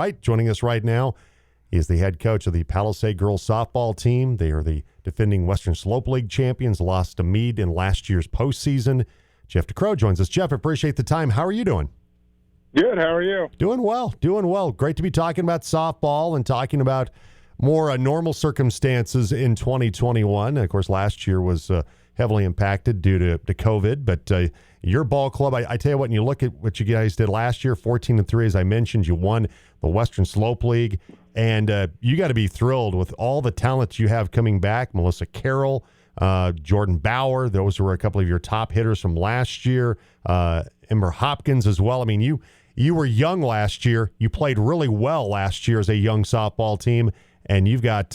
right. Joining us right now, he is the head coach of the Palisade girls softball team. They are the defending Western Slope League champions, lost to Meade in last year's postseason. Jeff DeCrow joins us. Jeff, appreciate the time. How are you doing? Good. How are you? Doing well. Great to be talking about softball and talking about more normal circumstances in 2021. Of course, last year was heavily impacted due to COVID, but your ball club, I tell you what, when you look at what you guys did last year, 14-3, as I mentioned, you won the Western Slope League, and you got to be thrilled with all the talent you have coming back. Melissa Carroll, Jordan Bauer, those were a couple of your top hitters from last year. Ember Hopkins as well. I mean, you were young last year. You played really well last year as a young softball team, and you've got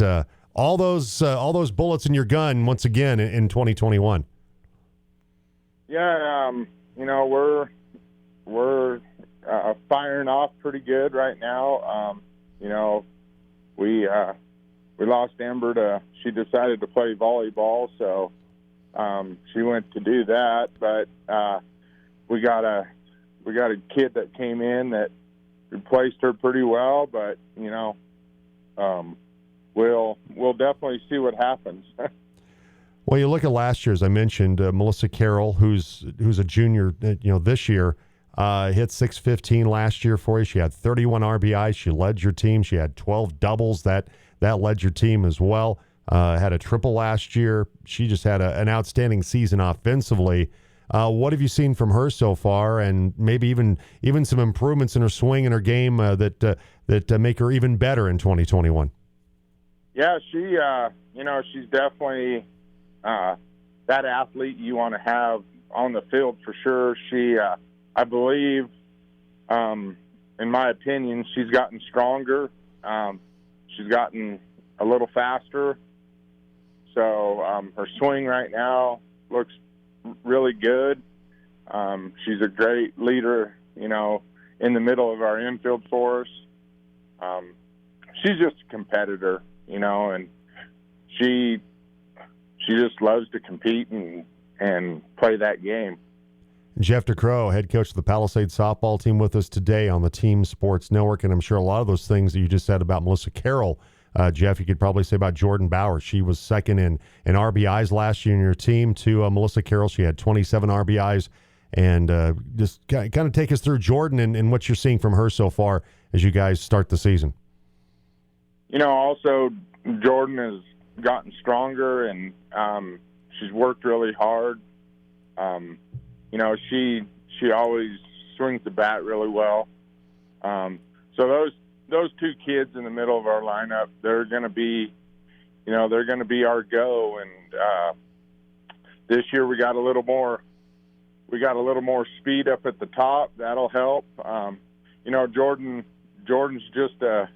all those bullets in your gun once again in 2021. Yeah, we're firing off pretty good right now. We lost Amber she decided to play volleyball, so she went to do that. But we got a kid that came in that replaced her pretty well. But we'll definitely see what happens. Well, you look at last year, as I mentioned, Melissa Carroll, who's a junior, this year, hit .615 last year for you. She had 31 RBIs. She led your team. She had 12 doubles. That led your team as well. Had a triple last year. She just had an outstanding season offensively. What have you seen from her so far, and maybe even some improvements in her swing and her game that make her even better in 2021? Yeah, she's definitely that athlete you want to have on the field for sure. She, I believe, in my opinion, she's gotten stronger. She's gotten a little faster. So her swing right now looks really good. She's a great leader, in the middle of our infield for us. She's just a competitor, and she just loves to compete and play that game. Jeff DeCrow, head coach of the Palisade softball team, with us today on the Team Sports Network, and I'm sure a lot of those things that you just said about Melissa Carroll, Jeff, you could probably say about Jordan Bauer. She was second in RBIs last year in your team to Melissa Carroll. She had 27 RBIs, and just kind of take us through Jordan and what you're seeing from her so far as you guys start the season. Also Jordan has gotten stronger, and she's worked really hard. She always swings the bat really well. So those two kids in the middle of our lineup, they're going to be our go. And this year we got a little more speed up at the top. That'll help. Jordan's just a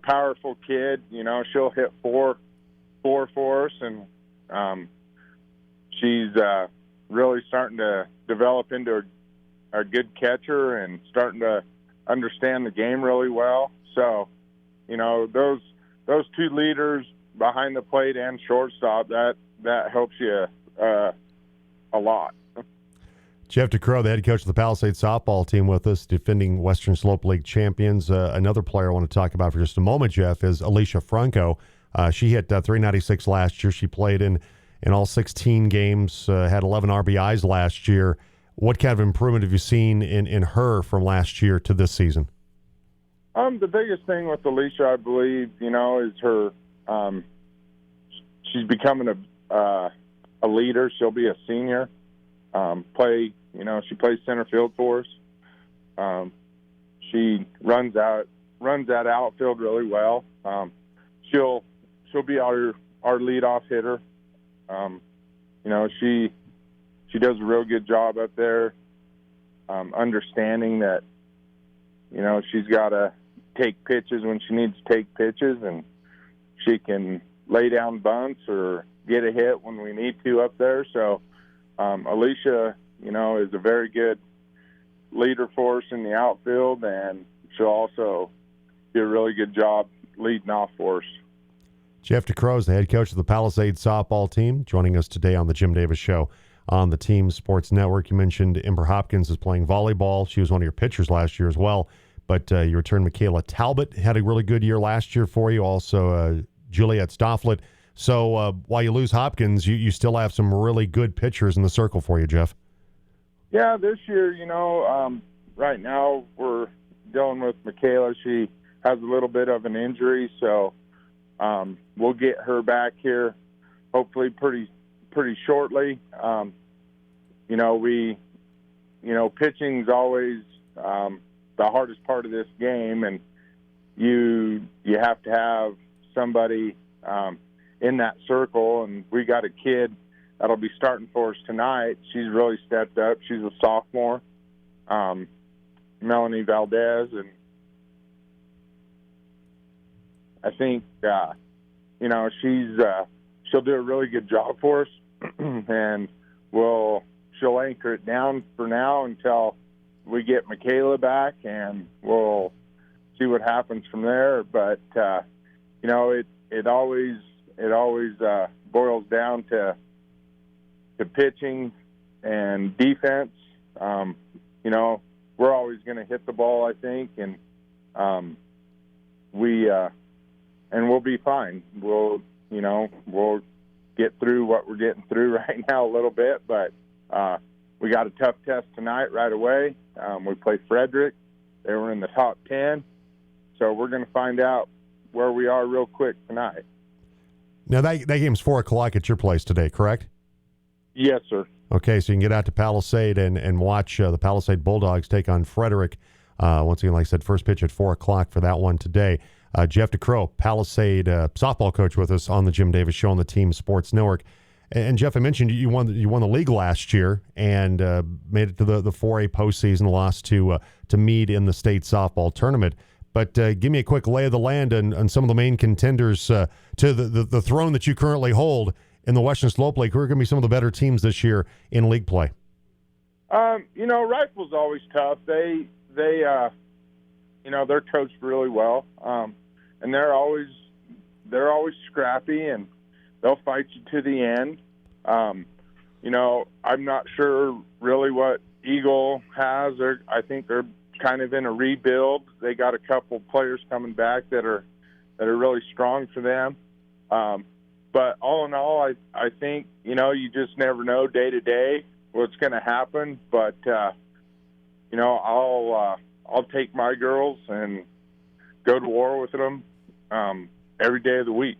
powerful kid. She'll hit four for us, and she's really starting to develop into a good catcher and starting to understand the game really well. So, those two leaders behind the plate and shortstop, that helps you a lot. Jeff DeCrow, the head coach of the Palisade softball team, with us, defending Western Slope League champions. Another player I want to talk about for just a moment, Jeff, is Alicia Franco. She hit .396 last year. She played in all 16 games, had 11 RBIs last year. What kind of improvement have you seen in her from last year to this season? The biggest thing with Alicia, I believe, is her. She's becoming a leader. She'll be a senior. She plays center field for us. She runs that outfield really well. She'll be our leadoff hitter. She does a real good job up there, understanding that, she's got to take pitches when she needs to take pitches, and she can lay down bunts or get a hit when we need to up there. So Alicia, is a very good leader for us in the outfield, and she'll also do a really good job leading off for us. Jeff DeCrow is the head coach of the Palisade softball team, joining us today on the Jim Davis Show on the Team Sports Network. You mentioned Ember Hopkins is playing volleyball. She was one of your pitchers last year as well. but you returned Michaela Talbot, had a really good year last year for you. Also, Juliet Stofflet. So while you lose Hopkins, you still have some really good pitchers in the circle for you, Jeff. Yeah, this year, right now we're dealing with Michaela. She has a little bit of an injury, so we'll get her back here hopefully pretty shortly. Pitching's always the hardest part of this game, and you have to have somebody in that circle, and we got a kid that'll be starting for us tonight. She's really stepped up. She's a sophomore, Melanie Valdez, and I think she'll do a really good job for us, and she'll anchor it down for now until we get Michaela back, and we'll see what happens from there. But it always boils down to pitching and defense. We're always going to hit the ball, I think, and we'll be fine. We'll get through what we're getting through right now a little bit, but we got a tough test tonight right away. We play Frederick. They were in the top 10, so we're going to find out where we are real quick tonight. Now, that game's 4 o'clock at your place today, correct? Yes, sir. Okay, so you can get out to Palisade and watch the Palisade Bulldogs take on Frederick. Once again, like I said, first pitch at 4 o'clock for that one today. Jeff DeCrow, Palisade softball coach with us on the Jim Davis Show on the Team Sports Network. And Jeff, I mentioned you won the league last year and made it to the 4A postseason, lost to Meade in the state softball tournament. But give me a quick lay of the land on some of the main contenders to the throne that you currently hold in the Western Slope League. Who are going to be some of the better teams this year in league play? Rifle's always tough. They're coached really well, and they're always scrappy, and they'll fight you to the end. I'm not sure really what Eagle has. I think they're kind of in a rebuild. They got a couple players coming back that are really strong for them. But all in all, I think, you just never know day to day what's going to happen. But, I'll take my girls and go to war with them every day of the week.